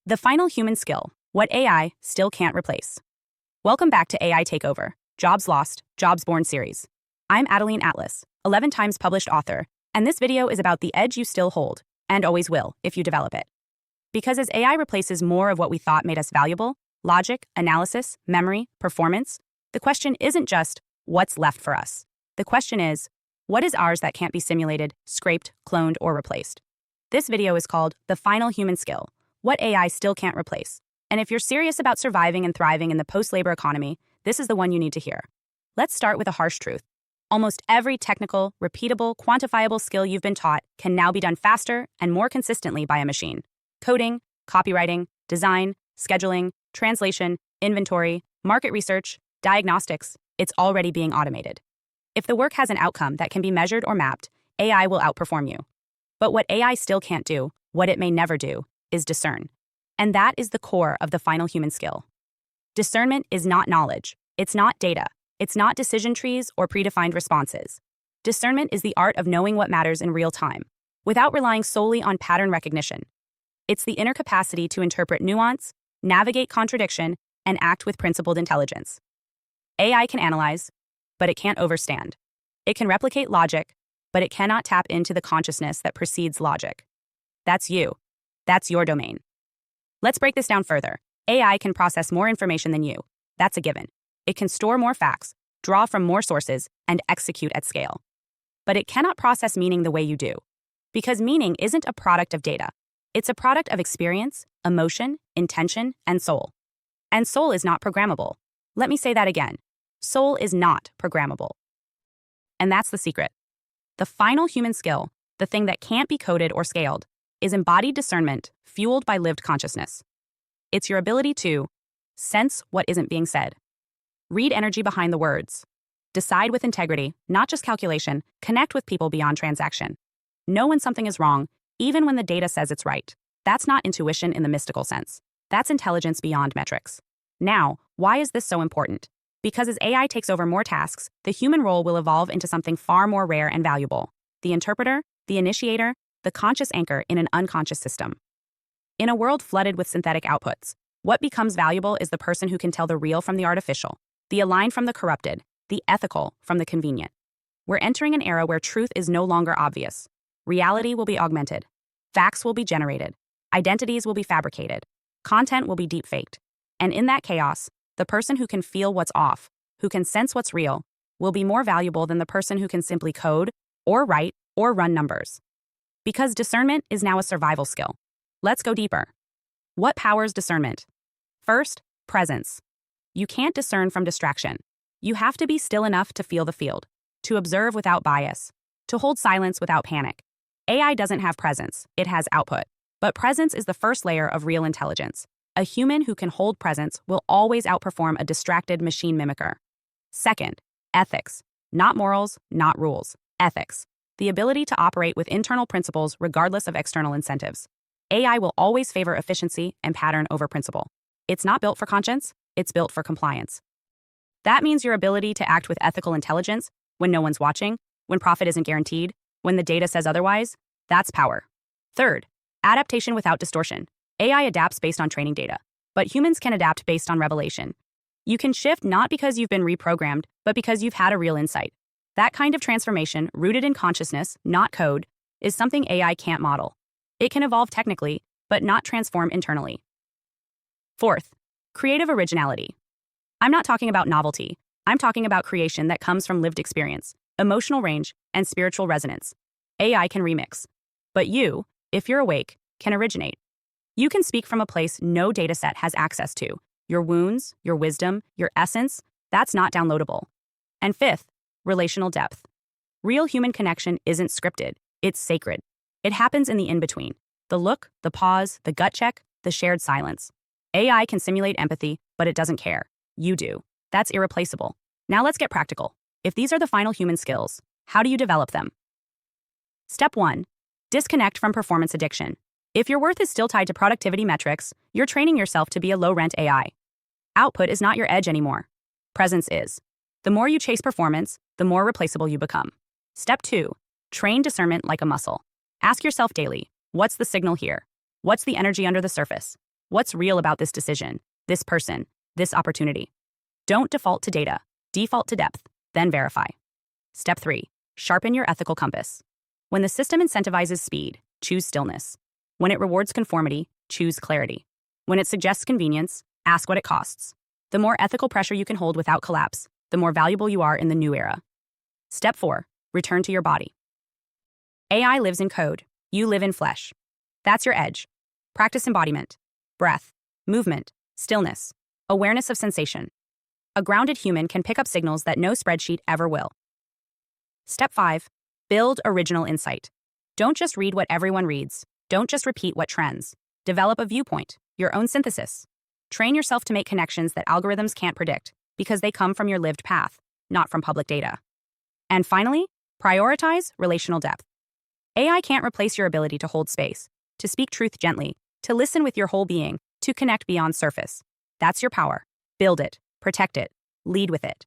The final human skill, what AI still can't replace. Welcome back to AI Takeover, Jobs Lost, Jobs Born series. I'm Adeline Atlas, 11 times published author, and this video is about the edge you still hold, and always will if you develop it. Because as AI replaces more of what we thought made us valuable, logic, analysis, memory, performance, the question isn't just, what's left for us? The question is, what is ours that can't be simulated, scraped, cloned, or replaced? This video is called The Final Human Skill, what AI still can't replace. And if you're serious about surviving and thriving in the post-labor economy, this is the one you need to hear. Let's start with a harsh truth. Almost every technical, repeatable, quantifiable skill you've been taught can now be done faster and more consistently by a machine. Coding, copywriting, design, scheduling, translation, inventory, market research, diagnostics, it's already being automated. If the work has an outcome that can be measured or mapped, AI will outperform you. But what AI still can't do, what it may never do, is discern. And that is the core of the final human skill. Discernment is not knowledge. It's not data. It's not decision trees or predefined responses. Discernment is the art of knowing what matters in real time, without relying solely on pattern recognition. It's the inner capacity to interpret nuance, navigate contradiction, and act with principled intelligence. AI can analyze, but it can't overstand. It can replicate logic, but it cannot tap into the consciousness that precedes logic. That's you. That's your domain. Let's break this down further. AI can process more information than you. That's a given. It can store more facts, draw from more sources, and execute at scale. But it cannot process meaning the way you do. Because meaning isn't a product of data. It's a product of experience, emotion, intention, and soul. And soul is not programmable. Let me say that again. Soul is not programmable. And that's the secret. The final human skill, the thing that can't be coded or scaled, is embodied discernment fueled by lived consciousness. It's your ability to sense what isn't being said, read energy behind the words, decide with integrity, not just calculation, connect with people beyond transaction, know when something is wrong, even when the data says it's right. That's not intuition in the mystical sense. That's intelligence beyond metrics. Now, why is this so important? Because as AI takes over more tasks, the human role will evolve into something far more rare and valuable: the interpreter, the initiator, the conscious anchor in an unconscious system. In a world flooded with synthetic outputs, what becomes valuable is the person who can tell the real from the artificial, the aligned from the corrupted, the ethical from the convenient. We're entering an era where truth is no longer obvious. Reality will be augmented. Facts will be generated. Identities will be fabricated. Content will be deep-faked. And in that chaos, the person who can feel what's off, who can sense what's real, will be more valuable than the person who can simply code, or write, or run numbers. Because discernment is now a survival skill. Let's go deeper. What powers discernment? First, presence. You can't discern from distraction. You have to be still enough to feel the field, to observe without bias, to hold silence without panic. AI doesn't have presence, it has output. But presence is the first layer of real intelligence. A human who can hold presence will always outperform a distracted machine mimicker. Second, ethics. Not morals, not rules. Ethics. The ability to operate with internal principles regardless of external incentives. AI will always favor efficiency and pattern over principle. It's not built for conscience, it's built for compliance. That means your ability to act with ethical intelligence when no one's watching, when profit isn't guaranteed, when the data says otherwise, that's power. Third, adaptation without distortion. AI adapts based on training data, but humans can adapt based on revelation. You can shift not because you've been reprogrammed, but because you've had a real insight. That kind of transformation, rooted in consciousness, not code, is something AI can't model. It can evolve technically, but not transform internally. Fourth, creative originality. I'm not talking about novelty. I'm talking about creation that comes from lived experience, emotional range, and spiritual resonance. AI can remix. But you, if you're awake, can originate. You can speak from a place no dataset has access to. Your wounds, your wisdom, your essence, that's not downloadable. And fifth, relational depth. Real human connection isn't scripted, it's sacred. It happens in the in-between. The look, the pause, the gut check, the shared silence. AI can simulate empathy, but it doesn't care. You do. That's irreplaceable. Now let's get practical. If these are the final human skills, how do you develop them? Step 1. Disconnect from performance addiction. If your worth is still tied to productivity metrics, you're training yourself to be a low-rent AI. Output is not your edge anymore. Presence is. The more you chase performance, the more replaceable you become. Step 2. Train discernment like a muscle. Ask yourself daily, what's the signal here? What's the energy under the surface? What's real about this decision, this person, this opportunity? Don't default to data. Default to depth, then verify. Step 3. Sharpen your ethical compass. When the system incentivizes speed, choose stillness. When it rewards conformity, choose clarity. When it suggests convenience, ask what it costs. The more ethical pressure you can hold without collapse, the more valuable you are in the new era. Step 4. Return to your body. AI lives in code. You live in flesh. That's your edge. Practice embodiment, breath, movement, stillness, awareness of sensation. A grounded human can pick up signals that no spreadsheet ever will. Step 5. Build original insight. Don't just read what everyone reads. Don't just repeat what trends. Develop a viewpoint, your own synthesis. Train yourself to make connections that algorithms can't predict because they come from your lived path, not from public data. And finally, prioritize relational depth. AI can't replace your ability to hold space, to speak truth gently, to listen with your whole being, to connect beyond surface. That's your power. Build it, protect it, lead with it.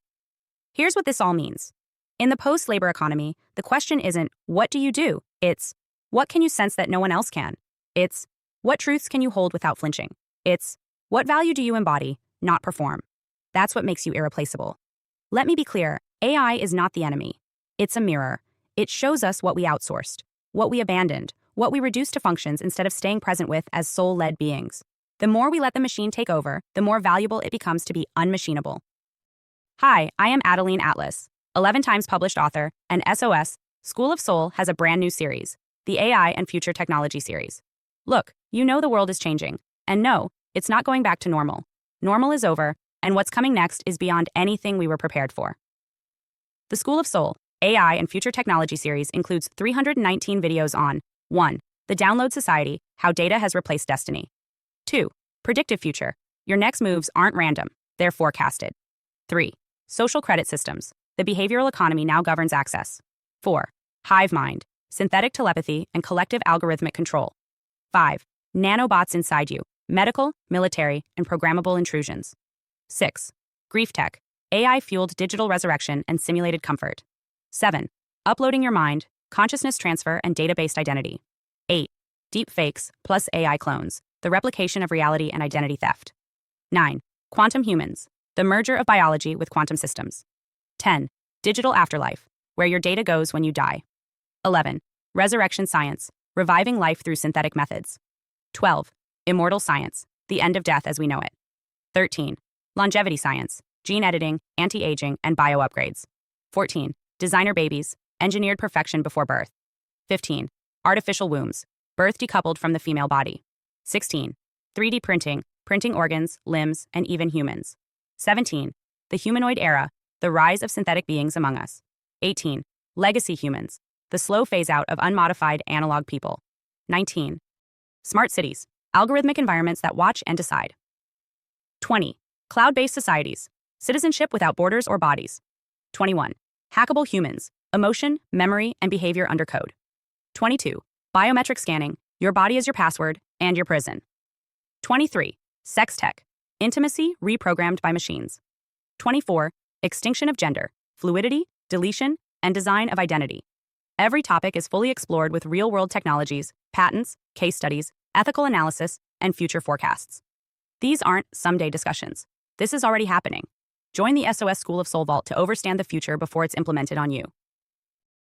Here's what this all means. In the post-labor economy, the question isn't, what do you do? It's, what can you sense that no one else can? It's, what truths can you hold without flinching? It's, what value do you embody, not perform? That's what makes you irreplaceable. Let me be clear, AI is not the enemy. It's a mirror. It shows us what we outsourced, what we abandoned, what we reduced to functions instead of staying present with as soul-led beings. The more we let the machine take over, the more valuable it becomes to be unmachinable. Hi, I am Adeline Atlas, 11 times published author, and SOS, School of Soul has a brand new series, the AI and Future Technology series. Look, you know the world is changing, and no, it's not going back to normal. Normal is over, and what's coming next is beyond anything we were prepared for. The School of Soul, AI and Future Technology series includes 319 videos on 1. The Download Society, How Data Has Replaced Destiny. 2. Predictive Future. Your next moves aren't random, they're forecasted. 3. Social Credit Systems. The behavioral economy now governs access. 4. Hive mind. Synthetic telepathy and collective algorithmic control. 5. Nanobots inside you. Medical, military, and programmable intrusions. 6. Grief tech. AI-fueled digital resurrection and simulated comfort. 7. Uploading your mind, consciousness transfer, and data-based identity. 8. Deep fakes plus AI clones. The replication of reality and identity theft. 9. Quantum humans. The merger of biology with quantum systems. 10. Digital afterlife, where your data goes when you die. 11. Resurrection science, reviving life through synthetic methods. 12. Immortal science, the end of death as we know it. 13. Longevity science, gene editing, anti-aging, and bio-upgrades. 14. Designer babies, engineered perfection before birth. 15. Artificial wombs, birth decoupled from the female body. 16. 3D printing, printing organs, limbs, and even humans. 17. The humanoid era, the rise of synthetic beings among us. 18. Legacy humans, the slow phase-out of unmodified analog people. 19. Smart cities, algorithmic environments that watch and decide. 20. Cloud-based societies, citizenship without borders or bodies. 21. Hackable humans, emotion, memory, and behavior under code. 22. Biometric scanning, your body is your password and your prison. 23. Sex tech, intimacy reprogrammed by machines. 24. Extinction of gender, fluidity, deletion, and design of identity. Every topic is fully explored with real-world technologies, patents, case studies, ethical analysis, and future forecasts. These aren't someday discussions. This is already happening. Join the SOS School of Soul Vault to overstand the future before it's implemented on you.